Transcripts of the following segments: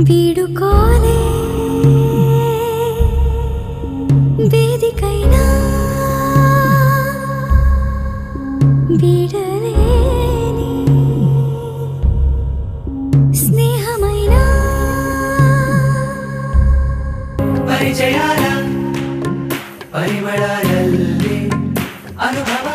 వీడుకోలే వేదికైనా వీడలేని స్నేహమైనా పరిచయాల పరిమళాలల్లే అనుభవాల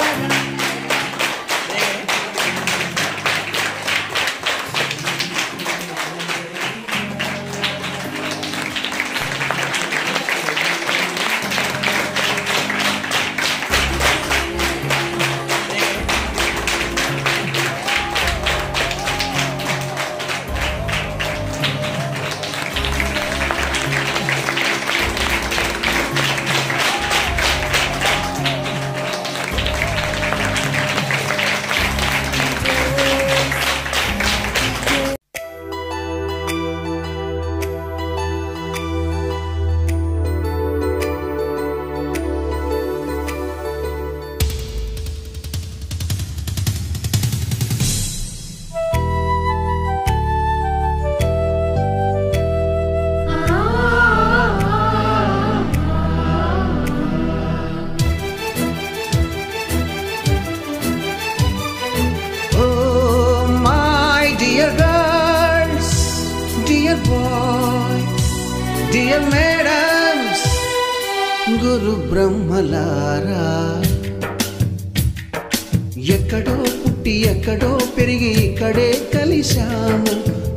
Dear madams, గురు బ్రహ్మలారా, ఎక్కడో పుట్టి ఎక్కడో పెరిగి ఇక్కడే కలిశాము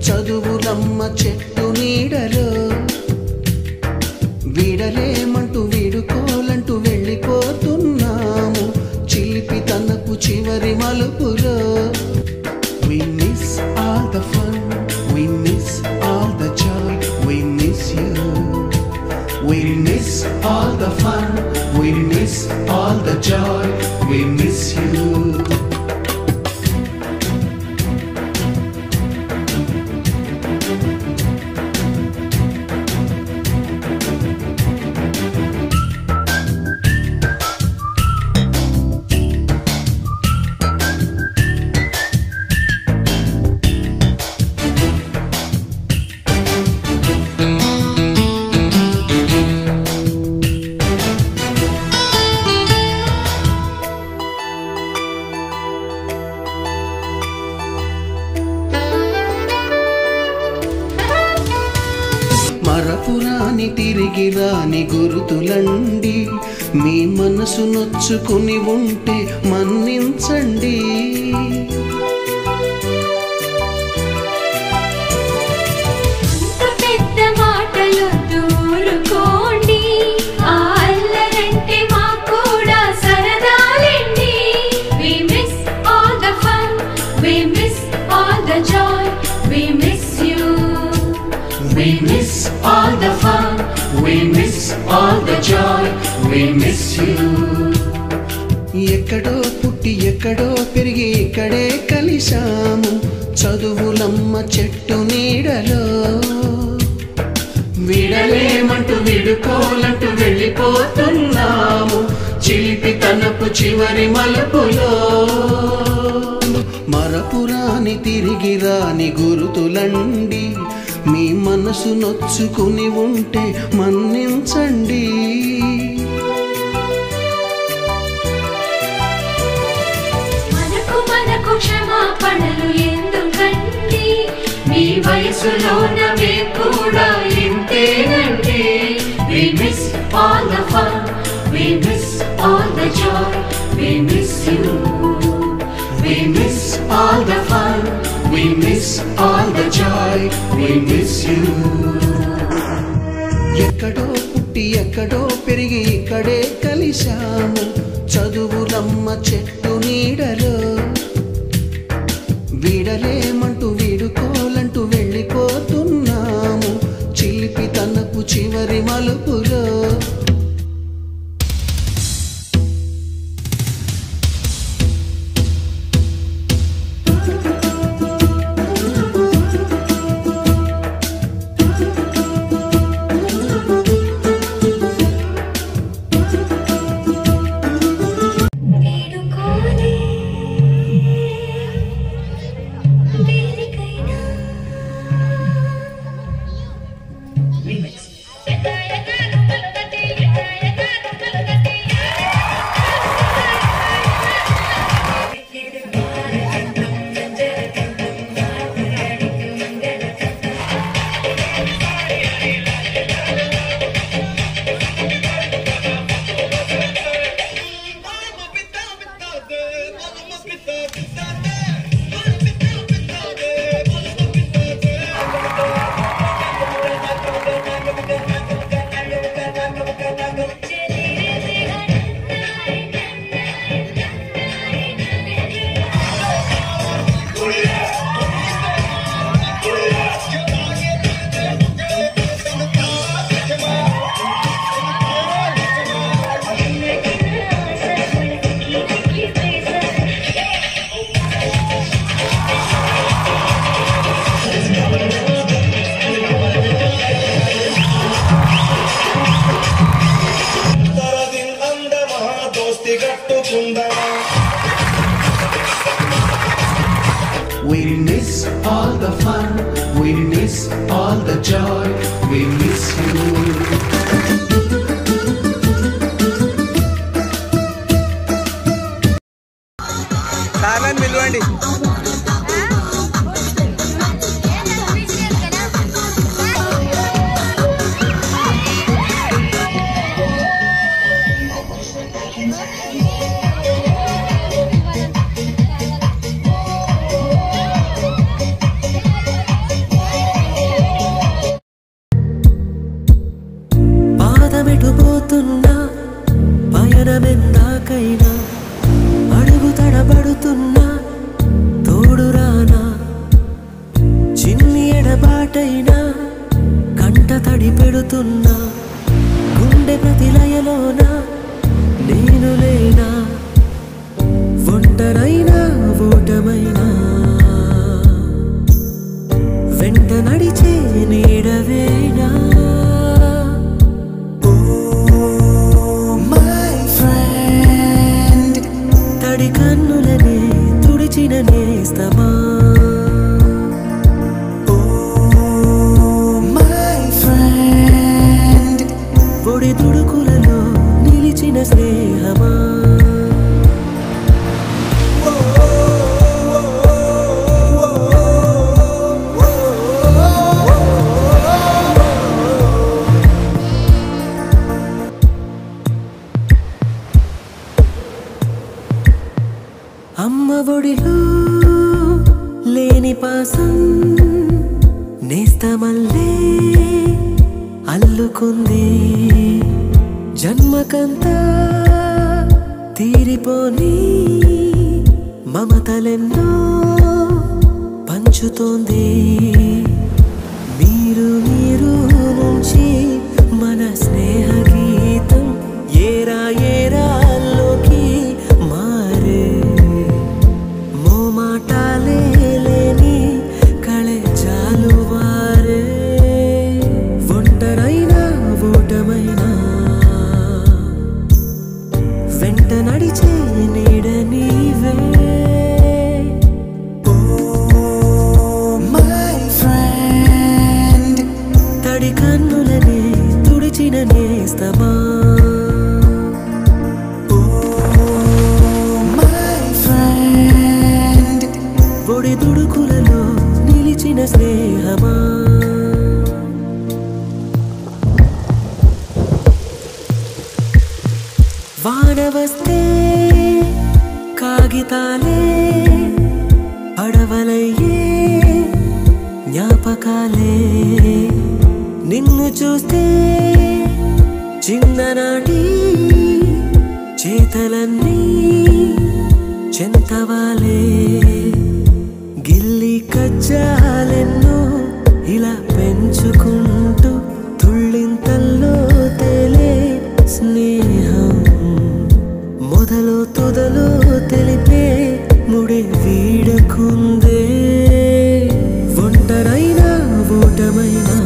చదువులమ్మ చెట్టు నీడలో. వీడలేమంటూ వీడుకోలంటూ వెళ్ళిపోతున్నాము చిలిపి తనకు చివరి మలుపులో. We miss all the fun, we miss all the joy, we miss you. We miss all the fun, we miss all the joy, we miss you. మరపురాని తిరిగి రాని గురుతులండి, మీ మనసు నొచ్చుకుని ఉంటే మన్నించండి. పెద్ద మాటలు దూరుకోండి, అల్లరంటే మా కూడా సరదాలండి. We miss all the fun, we miss all the joy, we miss you. We miss all the fun, we miss all the joy, we miss you. ఎక్కడో పుట్టి ఎక్కడో పెరిగి ఇక్కడే కలిశాము చదువులమ్మ చెట్టు నీడలో. వీడలేమంటూ వీడుకోలంటూ వెళ్ళిపోతున్నాము చిలిపి తనపు చివరి మలుపులో. మరపురాని తిరిగి రాని గురుతులండి, మీ మనసు నొచ్చుకుని ఉంటే మన్నించండి. మనకు క్షమాపణలు ఎందుకండి, మీ వయసులోన మేము కూడా ఇంతేనండి. We miss all the fun, we miss all the joy, we miss you. We miss all the fun, we miss all the joy, we miss you. ఎక్కడో పుట్టి ఎక్కడో పెరిగి ఇక్కడే కలిశాము చదువులమ్మ చెట్టు నీడలో. వీడలేమంటూ వీడుకోలంటూ వెళ్ళిపోతున్నాము చిలిపి తనకు చివరి మలుపులో. all the joy. We miss you. సార్లని పిలవండి. పాదమెటుపోతున్నా పయనమెందాకైనా అడుగు తడబడుతున్నా తోడురానా చిన్ని ఎడబాటైనా కంట తడి పెడుతున్నా గుండె ప్రతిలయలోన నేను లేనా ఒంటరైనా ఓటమైనా వెంట నడిచే నీడవేనా తడి కన్నులనే తుడిచిన నేస్తమా ఒడి తుడుకులలో నిలిచిన స్నేహమా అమ్మ ఒడిలో లేని పాసం నేస్తమల్లే అల్లుకుంది జన్మకంతా తీరిపోని మమతలెన్నో పంచుతోంది మీరు నుంచి మన స్నేహ గీతం ఏరా ఏరాల్లోకి మారే మోమాటాలే లేని కళే జాలువారే ఒంటరైనా ఓటమైనా వెంట నడిచే నీడ నీవే తడి కన్నులనే తుడిచిన నేస్తమా ఒడి తుడుకులలో నిలిచిన స్నేహమా వాన వస్తే కాగితాలే అడవలయ్యే జ్ఞాపకాలే నిన్ను చూస్తే చిన్ననాటి చేతలన్నీ చెంతవాలే గిల్లి కజ్జాలెన్నో ఇలా పెంచుకుంటూ తుళ్ళింతల్లో తేలే స్నేహం మొదలు తొదలు తెలిపే ముడి వీడకుందే ఒంటరైనా ఓటమైనా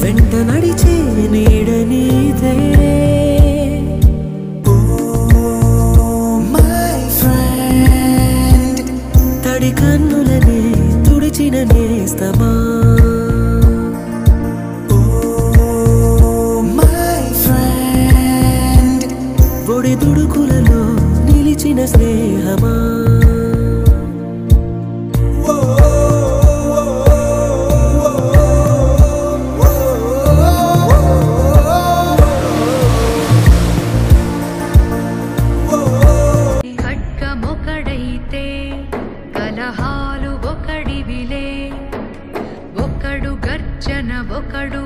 వెంట నడిచే నీడ నీదే తడి కన్నులనే తుడిచిన నేస్తమా ఒడి తుడుకులలో నిలిచిన స్నేహమా ఖడ్గమొకడైతే కలహాలు ఒకడివిలే ఒకడు గర్జన ఒకడు